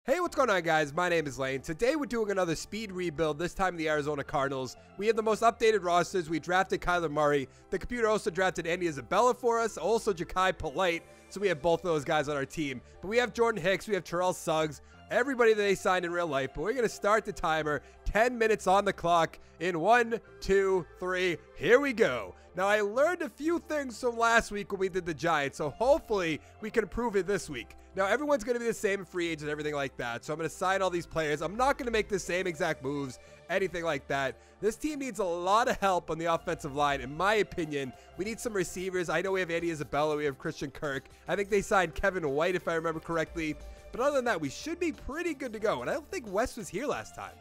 Hey, what's going on, guys? My name is Lane. Today we're doing another speed rebuild, this time the Arizona Cardinals. We have the most updated rosters. We drafted Kyler Murray. The computer also drafted Andy Isabella for us, also Ja'Kai Polite. So we have both of those guys on our team. But we have Jordan Hicks, we have Terrell Suggs, everybody that they signed in real life. But we're going to start the timer, 10 minutes on the clock in 1, 2, 3. Here we go. Now, I learned a few things from last week when we did the Giants, so hopefully we can improve it this week. Now, everyone's going to be the same in free agents and everything like that, so I'm going to sign all these players. I'm not going to make the same exact moves, anything like that. This team needs a lot of help on the offensive line, in my opinion. We need some receivers. I know we have Andy Isabella, we have Christian Kirk. I think they signed Kevin White, if I remember correctly. But other than that, we should be pretty good to go, and I don't think Wes was here last time.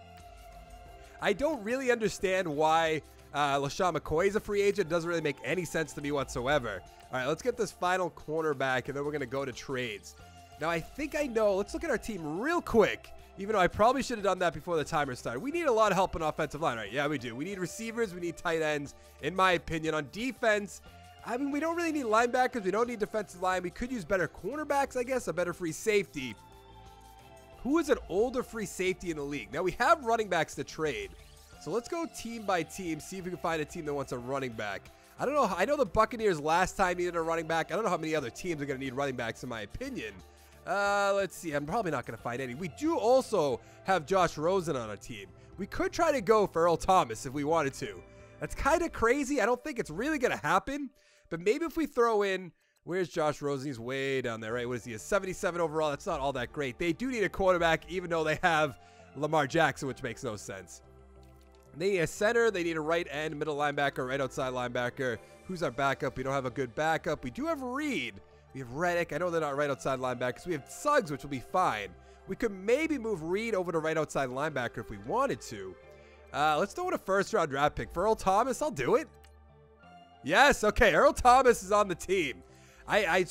I don't really understand why LaShawn McCoy is a free agent. It doesn't really make any sense to me whatsoever. All right, let's get this final cornerback, and then we're going to go to trades. Now, I think I know. Let's look at our team real quick, even though I probably should have done that before the timer started. We need a lot of help on offensive line, right? Yeah, we do. We need receivers. We need tight ends, in my opinion. On defense, I mean, we don't really need linebackers. We don't need defensive line. We could use better cornerbacks, I guess, a better free safety. Who is an older free safety in the league? Now, we have running backs to trade. So let's go team by team, see if we can find a team that wants a running back. I don't know. I know the Buccaneers last time needed a running back. I don't know how many other teams are going to need running backs, in my opinion. Let's see. I'm probably not going to find any. We do also have Josh Rosen on our team. We could try to go for Earl Thomas if we wanted to. That's kind of crazy. I don't think it's really going to happen. But maybe if we throw in... Where's Josh Rosen? He's way down there, right? What is he? A 77 overall. That's not all that great. They do need a quarterback, even though they have Lamar Jackson, which makes no sense. They need a center. They need a right end, middle linebacker, right outside linebacker. Who's our backup? We don't have a good backup. We do have Reed. We have Reddick. I know they're not right outside linebackers. We have Suggs, which will be fine. We could maybe move Reed over to right outside linebacker if we wanted to. Let's throw in a first-round draft pick. For Earl Thomas, I'll do it. Yes, okay. Earl Thomas is on the team. I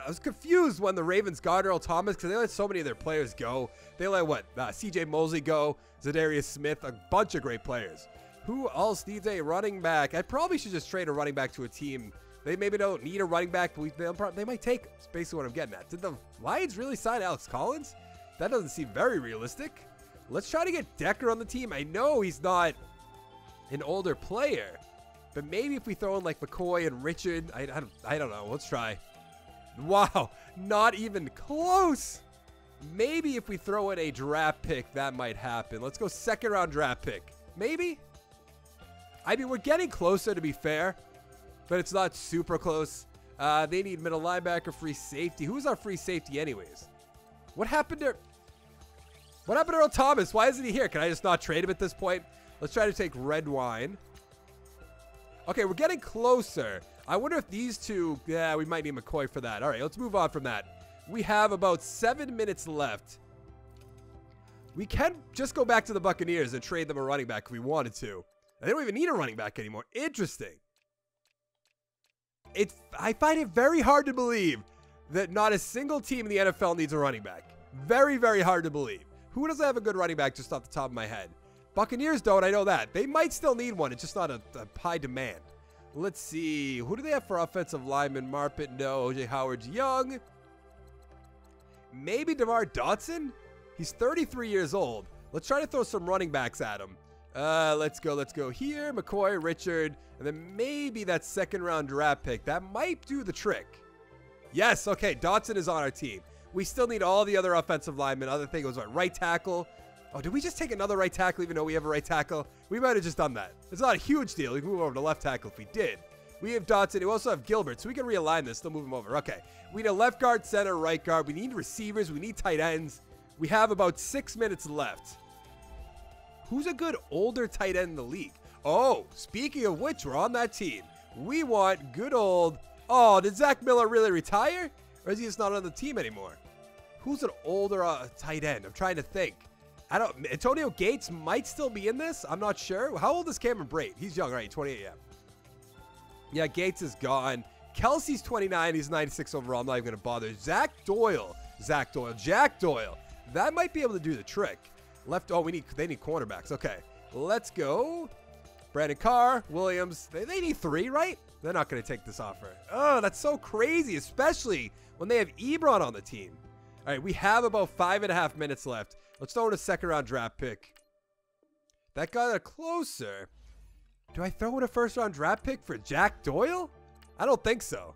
was confused when the Ravens got Earl Thomas because they let so many of their players go. They let, C.J. Mosley go, Zadarius Smith, a bunch of great players. Who else needs a running back? I probably should just trade a running back to a team. They maybe don't need a running back, but they might take it. That's basically what I'm getting at. Did the Lions really sign Alex Collins? That doesn't seem very realistic. Let's try to get Decker on the team. I know he's not an older player, but maybe if we throw in like McCoy and Richard, I don't know. Let's try. Wow, not even close. Maybe if we throw in a draft pick, that might happen. Let's go second round draft pick. Maybe? I mean, we're getting closer, to be fair, but it's not super close. They need middle linebacker, free safety. Who's our free safety anyways? What happened to Earl Thomas? Why isn't he here? Can I just not trade him at this point? Let's try to take red wine. Okay, we're getting closer. I wonder if these two... Yeah, we might need McCoy for that. All right, let's move on from that. We have about 7 minutes left. We can just go back to the Buccaneers and trade them a running back if we wanted to. They don't even need a running back anymore. Interesting. I find it very hard to believe that not a single team in the NFL needs a running back. Very, very hard to believe. Who doesn't have a good running back just off the top of my head? Buccaneers don't, I know that. They might still need one. It's just not a high demand. Let's see. Who do they have for offensive lineman? Marpet, no. O.J. Howard's young. Maybe DeMar Dotson? He's 33 years old. Let's try to throw some running backs at him. Let's go here. McCoy, Richard, and then maybe that second round draft pick. That might do the trick. Yes, okay. Dotson is on our team. We still need all the other offensive linemen. Other thing was what? Right tackle. Oh, did we just take another right tackle even though we have a right tackle? We might have just done that. It's not a huge deal. We can move over to left tackle if we did. We have Dotson. We also have Gilbert, so we can realign this. Still move him over. Okay. We need a left guard, center, right guard. We need receivers. We need tight ends. We have about 6 minutes left. Who's a good older tight end in the league? Oh, speaking of which, we're on that team. We want good old... Oh, did Zach Miller really retire? Or is he just not on the team anymore? Who's an older tight end? I'm trying to think. Antonio Gates might still be in this. I'm not sure. How old is Cameron Brate? He's young, right? 28, yeah. Yeah, Gates is gone. Kelsey's 29. He's 96 overall. I'm not even going to bother. Jack Doyle. That might be able to do the trick. They need cornerbacks. Okay, let's go. Brandon Carr, Williams. They need 3, right? They're not going to take this offer. Oh, that's so crazy, especially when they have Ebron on the team. All All right, we have about 5.5 minutes left. Let's throw in a second-round draft pick. That got it closer. Do I throw in a first-round draft pick for Jack Doyle? I don't think so.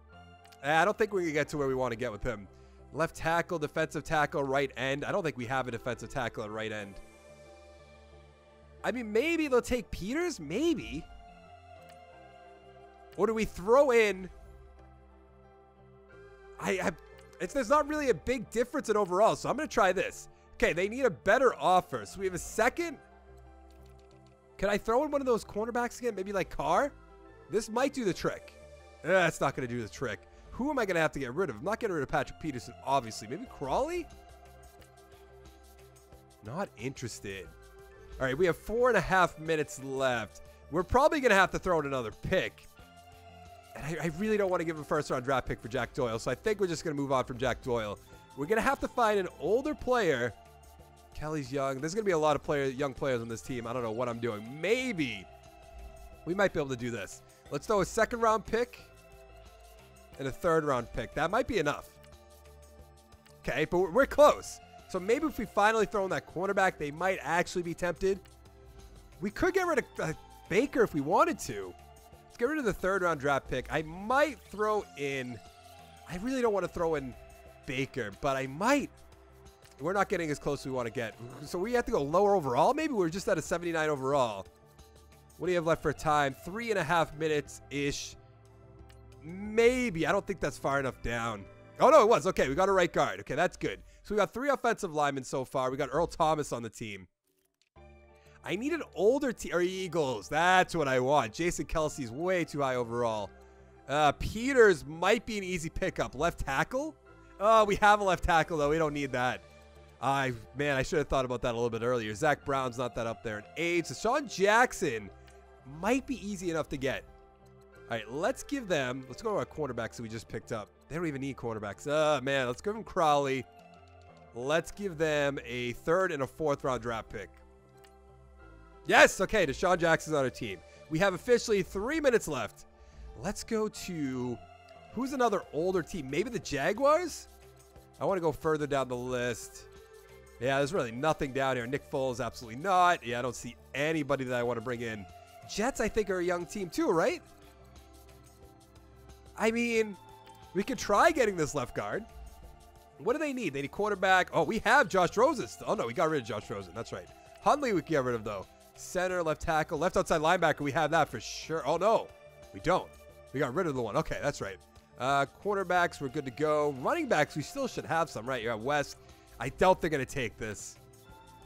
I don't think we can get to where we want to get with him. Left tackle, defensive tackle, right end. I don't think we have a defensive tackle at right end. I mean, maybe they'll take Peters. Maybe. Or do we throw in... there's not really a big difference in overall, so I'm going to try this. Okay, they need a better offer. So we have a second. Can I throw in one of those cornerbacks again? Maybe like Carr? This might do the trick. It's not going to do the trick. Who am I going to have to get rid of? I'm not getting rid of Patrick Peterson, obviously. Maybe Crawley? Not interested. All right, we have 4.5 minutes left. We're probably going to have to throw in another pick. And I really don't want to give a first-round draft pick for Jack Doyle, so I think we're just going to move on from Jack Doyle. We're going to have to find an older player. Kelly's young. There's going to be a lot of young players on this team. I don't know what I'm doing. Maybe we might be able to do this. Let's throw a second-round pick and a third-round pick. That might be enough. Okay, but we're close. So maybe if we finally throw in that cornerback, they might actually be tempted. We could get rid of Baker if we wanted to. Let's get rid of the third-round draft pick. I might throw in... I really don't want to throw in Baker, but I might. We're not getting as close as we want to get. So we have to go lower overall? Maybe we're just at a 79 overall. What do you have left for time? 3.5 minutes-ish. Maybe. I don't think that's far enough down. Oh, no, it was. Okay, we got a right guard. Okay, that's good. So we got 3 offensive linemen so far. We got Earl Thomas on the team. I need an older team. Or Eagles. That's what I want. Jason Kelsey's way too high overall. Peters might be an easy pickup. Left tackle? Oh, we have a left tackle, though. We don't need that. Man, I should have thought about that a little bit earlier. Zach Brown's not that up there in age. So Sean Jackson might be easy enough to get. All right, let's give them... Let's go to our cornerbacks that we just picked up. They don't even need cornerbacks. Man, let's give them Crawley. Let's give them a 3rd and a 4th round draft pick. Yes, okay, Deshaun Jackson's on our team. We have officially 3 minutes left. Let's go to... Who's another older team? Maybe the Jaguars? I want to go further down the list. Yeah, there's really nothing down here. Nick Foles, absolutely not. Yeah, I don't see anybody that I want to bring in. Jets, I think, are a young team too, right? I mean, we could try getting this left guard. What do they need? They need quarterback. Oh, we have Josh Rosen. Oh, no, we got rid of Josh Rosen. That's right. Hundley we can get rid of, though. Center, left tackle, left outside linebacker. We have that for sure. Oh, no, we don't. We got rid of the one. Okay, that's right. Quarterbacks, we're good to go. Running backs, we still should have some, right? You have West. I doubt they're going to take this.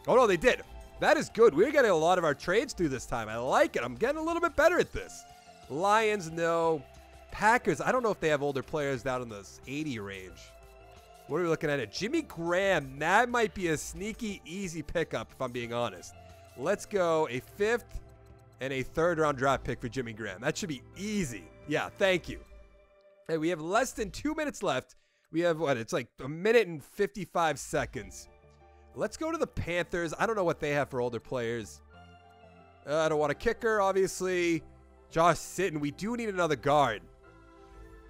Oh, no, they did. That is good. We're getting a lot of our trades through this time. I like it. I'm getting a little bit better at this. Lions, no. Packers, I don't know if they have older players down in the 80 range. What are we looking at? Jimmy Graham, that might be a sneaky, easy pickup, if I'm being honest. Let's go a 5th and a 3rd round draft pick for Jimmy Graham. That should be easy. Yeah, thank you. Hey, we have less than 2 minutes left. We have, what, it's like 1 minute and 55 seconds. Let's go to the Panthers. I don't know what they have for older players. I don't want a kicker, obviously. Josh Sitton. We do need another guard.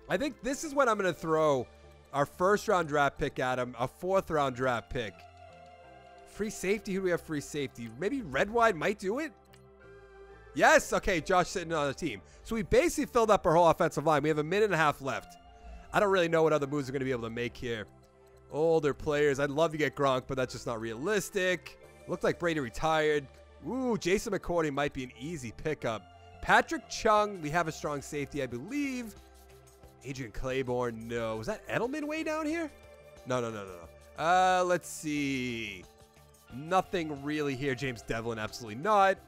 I think this is when I'm going to throw our 1st round draft pick at him, a 4th round draft pick. Free safety. Who do we have free safety? Maybe Redwine might do it. Yes. Okay. Josh Sitton on the team. So we basically filled up our whole offensive line. We have 1.5 minutes left. I don't really know what other moves we're going to be able to make here. Older players. I'd love to get Gronk, but that's just not realistic. Looked like Brady retired. Ooh, Jason McCourty might be an easy pickup. Patrick Chung. We have a strong safety, I believe. Adrian Claiborne, no. Was that Edelman way down here? No. Let's see. Nothing really here. James Devlin, absolutely not.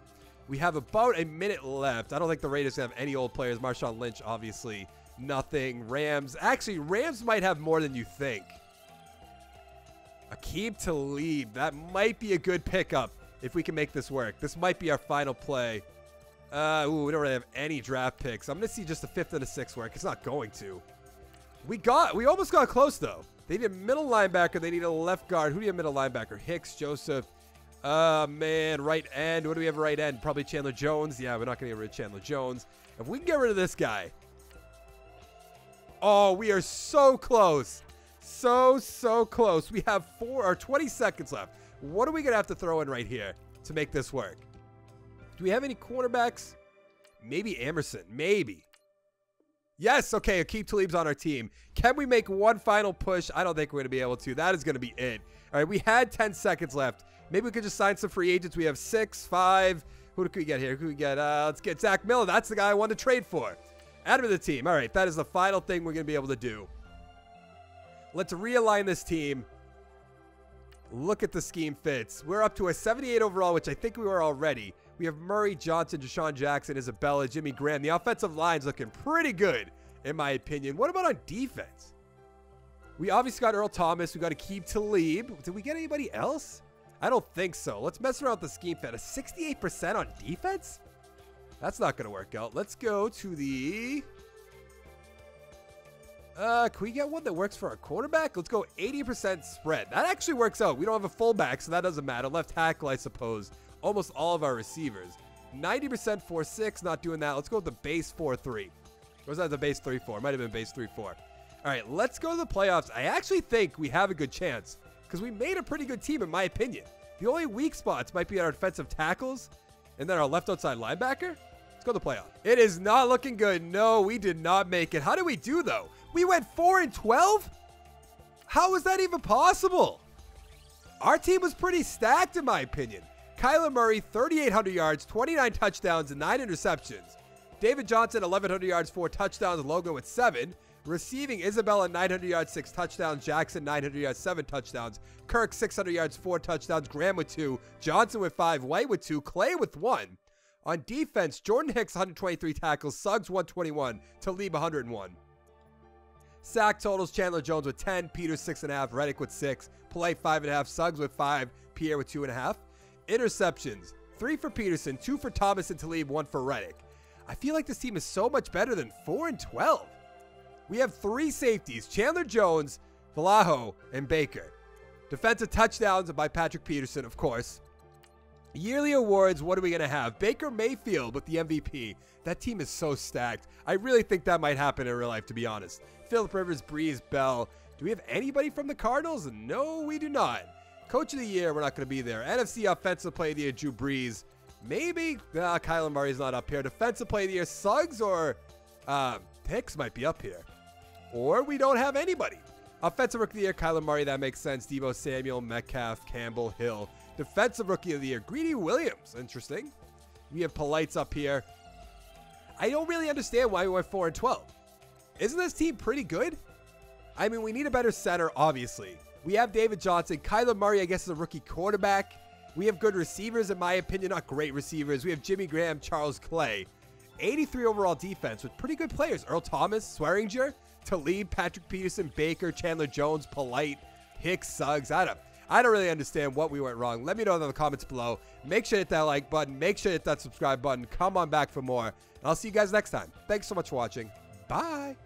We have about a minute left. I don't think the Raiders have any old players. Marshawn Lynch, obviously, nothing. Rams. Actually, Rams might have more than you think. Aqib Talib. That might be a good pickup if we can make this work. This might be our final play. We don't really have any draft picks. I'm going to see just a 5th and a 6th work. It's not going to. We almost got close, though. They need a middle linebacker. They need a left guard. Who do you have middle linebacker? Hicks, Joseph. Man, right end. What do we have right end? Probably Chandler Jones. Yeah, we're not going to get rid of Chandler Jones. If we can get rid of this guy. Oh, we are so close. So close. We have 20 seconds left. What are we going to have to throw in right here to make this work? Do we have any cornerbacks? Maybe Emerson. Maybe. Yes. Okay. Akeem Talib's on our team. Can we make one final push? I don't think we're going to be able to. That is going to be it. All right. We had 10 seconds left. Maybe we could just sign some free agents. We have 6, 5. Who could we get here? Who could we get? Let's get Zach Miller. That's the guy I wanted to trade for. Add him to the team. All right. That is the final thing we're going to be able to do. Let's realign this team. Look at the scheme fits. We're up to a 78 overall, which I think we were already. We have Murray, Johnson, Deshaun Jackson, Isabella, Jimmy Graham. The offensive line's looking pretty good, in my opinion. What about on defense? We obviously got Earl Thomas. We got Akeem Talib. Did we get anybody else? I don't think so. Let's mess around with the scheme fit. A 68% on defense? That's not going to work out. Let's go to the... can we get one that works for our quarterback? Let's go 80% spread. That actually works out. We don't have a fullback, so that doesn't matter. Left tackle, I suppose. Almost all of our receivers. 90% 4-6, not doing that. Let's go with the base 4-3. Or was that the base 3-4? Might have been base 3-4. All right, let's go to the playoffs. I actually think we have a good chance because we made a pretty good team, in my opinion. The only weak spots might be our defensive tackles and then our left outside linebacker. Let's go to the playoff. It is not looking good. No, we did not make it. How did we do, though? We went 4-12? How is that even possible? Our team was pretty stacked, in my opinion. Kyler Murray, 3,800 yards, 29 touchdowns, and 9 interceptions. David Johnson, 1,100 yards, 4 touchdowns. Logan with 7. Receiving, Isabella, 900 yards, 6 touchdowns. Jackson, 900 yards, 7 touchdowns. Kirk, 600 yards, 4 touchdowns. Graham with 2. Johnson with 5. White with 2. Clay with 1. On defense, Jordan Hicks, 123 tackles. Suggs, 121. Talib, 101. Sack totals, Chandler Jones with 10. Peters, 6.5. Reddick with 6. Polite, 5.5. Suggs with 5. Pierre with 2.5. Interceptions, 3 for Peterson, 2 for Thomas and Talib, 1 for Reddick. I feel like this team is so much better than 4-12. We have 3 safeties, Chandler Jones, Vallejo, and Baker. Defensive touchdowns by Patrick Peterson, of course. Yearly awards, what are we going to have? Baker Mayfield with the MVP. That team is so stacked. I really think that might happen in real life, to be honest. Phillip Rivers, Breeze, Bell. Do we have anybody from the Cardinals? No, we do not. Coach of the Year, we're not going to be there. NFC Offensive Player of the Year, Drew Brees. Maybe. Kyler Murray's not up here. Defensive Player of the Year, Suggs or Hicks might be up here. Or we don't have anybody. Offensive Rookie of the Year, Kyler Murray. That makes sense. Deebo Samuel, Metcalf, Campbell, Hill. Defensive Rookie of the Year, Greedy Williams. Interesting. We have Polites up here. I don't really understand why we went 4-12. Isn't this team pretty good? I mean, we need a better center, obviously. We have David Johnson. Kyler Murray, I guess, is a rookie quarterback. We have good receivers, in my opinion. Not great receivers. We have Jimmy Graham, Charles Clay. 83 overall defense with pretty good players. Earl Thomas, Swearinger, Talib, Patrick Peterson, Baker, Chandler Jones, Polite, Hicks, Suggs. I don't really understand what we went wrong. Let me know in the comments below. Make sure to hit that like button. Make sure to hit that subscribe button. Come on back for more. And I'll see you guys next time. Thanks so much for watching. Bye.